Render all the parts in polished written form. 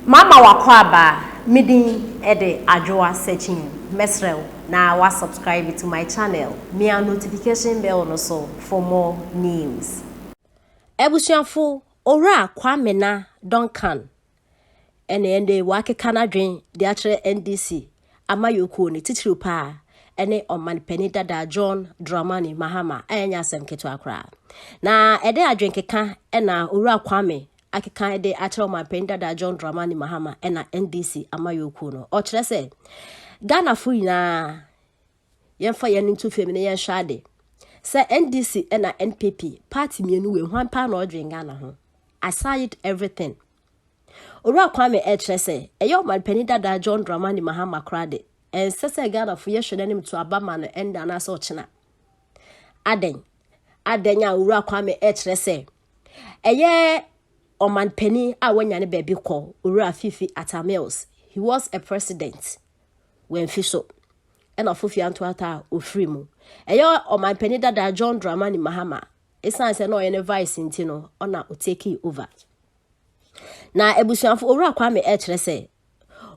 Mama wakwaba midi ede adwoa searching mesrel na wa subscribe to my channel me a notification bell no so for more news. Ebusuafo ora kwamena Duncan ende wakeka na dwen de akere NDC amayoko ne titiri pa ene oman penida da John Dormaaahene Mahama anya asem keto akra na ede adwen keka ena ora kwame akeka ede akere oman penida da John Dormaaahene Mahama ena NDC amayoko no o kire se Ghana fu na yemfa ye ntu femine ye hwade se NDC ena NPP party mienu we hwan pa na odwen Ghana ho aside everything ora kwame kire se eyo oman penida da John Dormaaahene Mahama krade en sese Ghana fu ye hwede nim to abama no enda na so chena aden ya ora kwame kire se eye oman penny a wanya ne baby call ora fifi atamils he was a president when fiso and ofufi antoata ofri mu eyo oman penny da John Dormaaahene Mahama esan se no ye ne vice ntino ona o take over na ebusuafo ora kwame kire se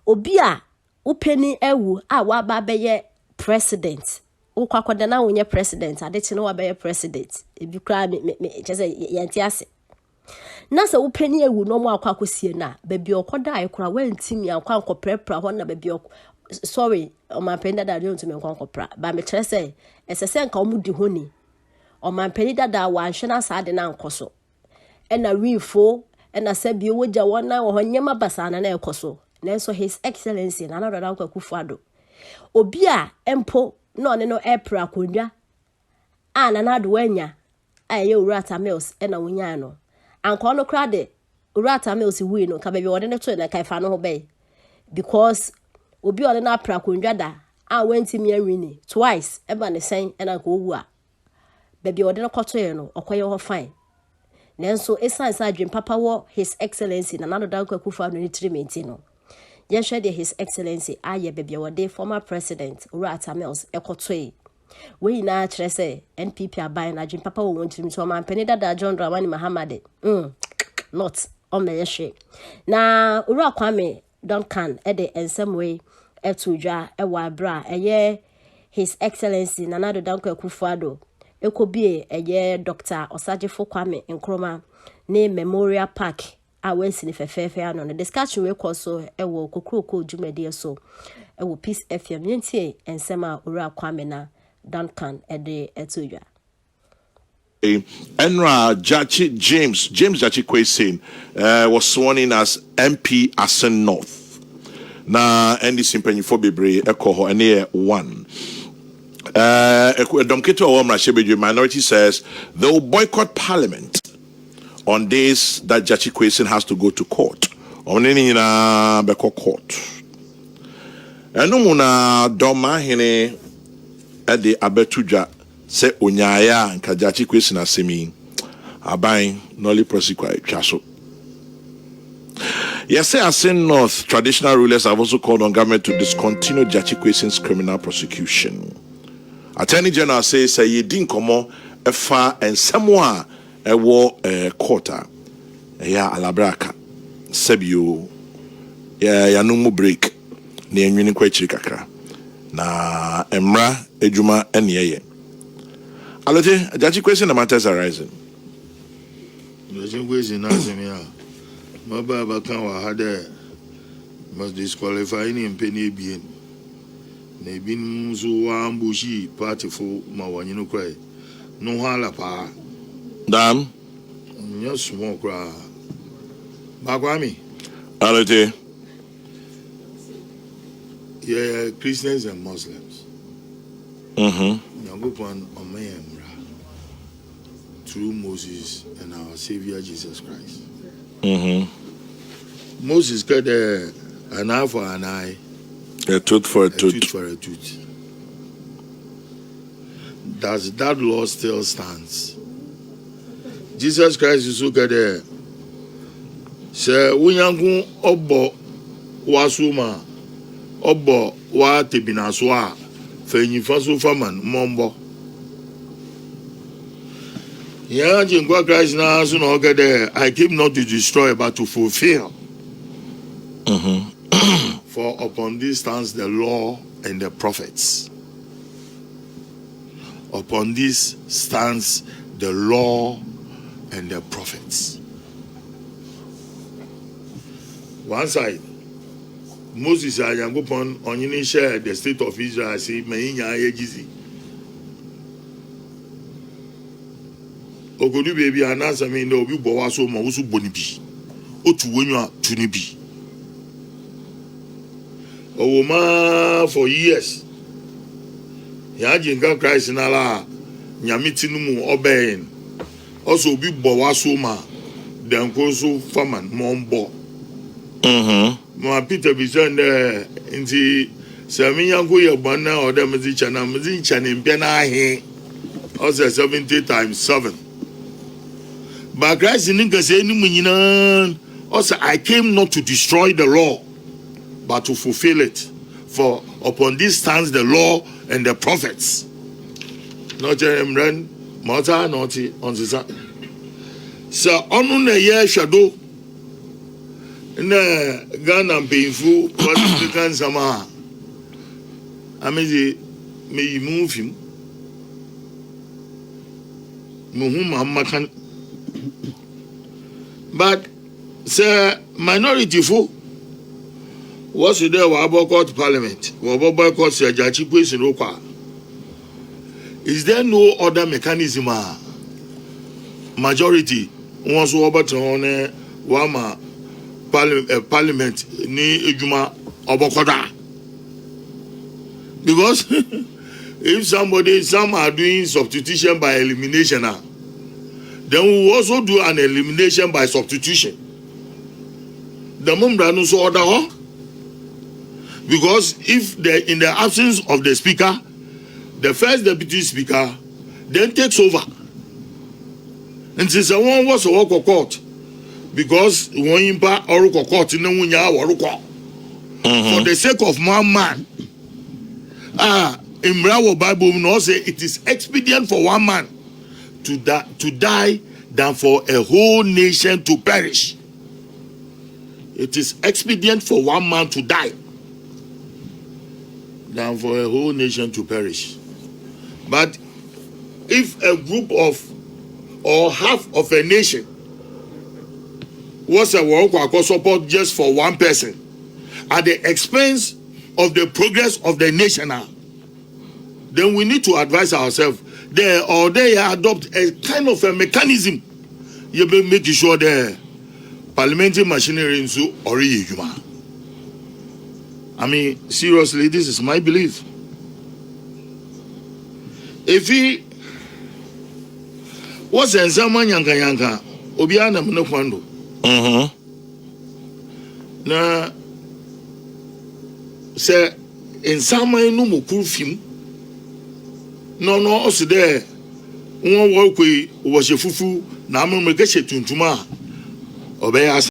obi a upeni ewu a waba beye president ukwakwada na wonye president adechi no waba ye president ebi kra me chese yanti ase na se upeni ewu no mo akwakosie na baby okoda ayekora wantimi akwa prepra ho na baby sorry o man penda da don't me nkwa ba me chese esese nka omudi honi o man penda da wa nhwena saade na nkoso ena rifo ena sabi wogya wona wo nyema basana na ekoso nenso his excellency na na kwa kufuado obi a empo no ne no april akondwa a na na do wanya aye urata mills ena wonya no anko no krade urata mills wi no ka baby wode ne to na kaifa no ho be because obi ole na april akondwa da a wenti mi awini twice eba ne sen ena ko owu a baby wode no koto no okoye ho fine nenso esansa adwen papa wo his excellency na na do kwa kufuado ni treatment no Yesterday his excellency aye baby wode former president Urata Mills ekotoi we na kire se NPP aban na adwen papa wo wontirim so man penida da John Dormaaahene Mahama de not on me yehwe na ura kwame Duncan ede ensemwe etudwa ewa bra eye his excellency nanado danko ekufuado ekobie eye Dr. Osajefo Kwame Nkrumah ne Memorial Park awensi ni fefefe ano na discussion we koso ewo kokroko dwumade so ewo Peace FM yentie ensema ura kwame na Duncan ede etudwa Enra James Jachi Kwesin was sworn in as MP Asen North na NDC mpanyifo bebre ekoho ene 1 Domketo Owamra Shebeju minority says they will boycott parliament on days that Jachi Kwesin has to go to court. Oneni na beko court. Enu na Dormaaahene ede abetuja se onyaya nka Jachi Kwesin asemi aban noli prosequa twaso. Yes, Asen North traditional rulers have also called on government to discontinue Jachi Kwesin's criminal prosecution. Attorney General says ye din komo efa ensemwa ewo quarter ya alabraka sebio ya numu break na enwini kwa chiri kakra na emra ejuma eneyeye aloje Jachi Kwesin na matters arising Jachi Kwesin na semia maba kan wa hade must disqualify ni mpeni bien na ebin so wa ambushi party fo ma wanyi no krai no hala pa dam nyo small kra Bagwami aloje yeah Christians and Muslims Nyagopon omayemra through Moses and our Savior Jesus Christ Moses got an eye for an eye, a tooth for a tooth. Tooth for a tooth. Does that law still stands? Jesus Christ is so good. Sir, Unyangu Obo Wasuma Obo Wa Tibinaswa Fenny Fasu Faman Mombo. Yeah, Jingwa Christ now soon. I came not to destroy but to fulfill. For upon this stands the law and the prophets. Upon this stands the law and the prophets. One side, Moses Ayangupon only shared the state of Israel. Say, Meinya Yejizi. Ogodu baby anasa me no obi bo waso ma wusu bonibi. Otu wenyu tunibi. Owoma for years. Ya jinga Christ na la nyamiti numu obeyin. Also obi bo waso ma denko so faman mombo. Ma Peter bizende inti sami yango ye bana oda mezi chana mpia na ahe. Also 70 times 7. But Christ in say also I came not to destroy the law, but to fulfill it. For upon this stands the law and the prophets. Not Jeremren, Mata, Naughty, on the side. So, on the year shadow, na Ghana painful, what you can sama. I mean, may you move him. Muhammad. But, sir, minority fool. What's the day we boycott parliament? We boycott Jachi question okwa. Is there no other mechanism? Majority wants to overturn wama parliament ni ejuma obokoda. Because if some are doing substitution by elimination, then we will also do an elimination by substitution. The moment no so order. Because if in the absence of the speaker, the first deputy speaker then takes over. And since someone was a work of court, because one impact or court in the for the sake of one man, in our Bible we know say it is expedient for one man to die than for a whole nation to perish. It is expedient for one man to die than for a whole nation to perish. But if a group of or half of a nation was a work support just for one person at the expense of the progress of the nation, then we need to advise ourselves they adopt a kind of a mechanism. You be making sure the parliamentary machinery is already human. I mean, seriously, this is my belief. If he was in someone yanka, Obiana Monoquando. Na say in someone no more cool film. No, also there. One work was a fufu, Namu Megashe Tuntuma. Obey us.